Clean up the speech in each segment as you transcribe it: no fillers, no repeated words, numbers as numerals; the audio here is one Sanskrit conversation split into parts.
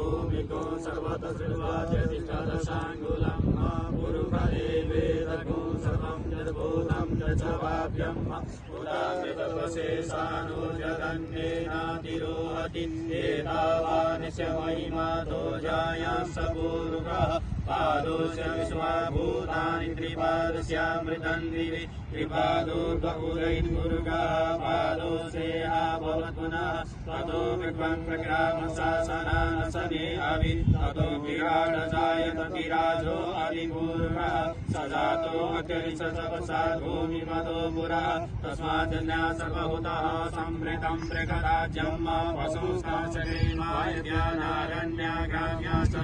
भूमिको सर्वतः श्रीवाचतिष्ठदशाङ्गुलम् पुरुषे वेदको सर्वं यद्भूतं यच्छवाप्यम् उदाकृतवशेषानो जगन्नेनातिरोहति एतावानिस्य महिमातो जायां स पुरुषः पादोस्य विश्वाभूतानि त्रिपादस्यामृतं दिवि त्रिपादोर्ध्वपुरैर्मुरुगः पादोस्येह भवत्पुनः ततो विद्वं प्रग्रामशासनानसने अभि ततो विराट जायत विराजो अधिपूर्वः स जातो अत्यरिषतपसाद् भूमिमतो पुरः तस्माज्जन्या सर्वभूतः संवृतं प्रगराज्यं वसुंस्ताचरेमायद्यानारण्याग्राम्याश्च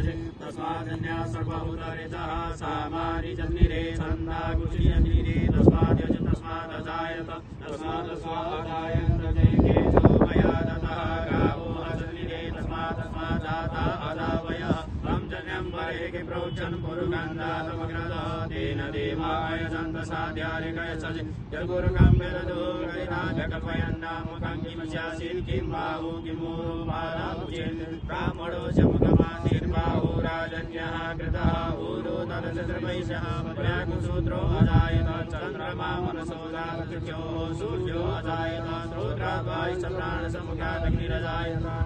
तस्माज्जन्या सर्वभूतरितः सामानिजन्निरे छन्दाकुशीयन्निरे तस्माद्यज तस्मादजायत तस्मादस्वादायन्त जयके मया दतः गावो अजन्निरे तस्मादस्माजाता अदावयः तं जन्यं वरेके प्रोक्षन् पुरुगन्धातमग्रदः तेन देवाय सन्तसाद्यारिकयसज यद्गुरुकं वेदो गरिराजकल्पयन्नामकं किमस्यासीत् किं बाहु किमूरो बालाकुचेन् ब्राह्मणो शमुखमासीर्बाहु राजन्यः कृतः ऊरो तदशत्रवैश्यः व्याकुसूत्रो अजायत चन्द्रमा मनसो जातचक्षुः सूर्यो अजायत श्रोत्राद्वायुः प्राणसमुखादग्निरजायत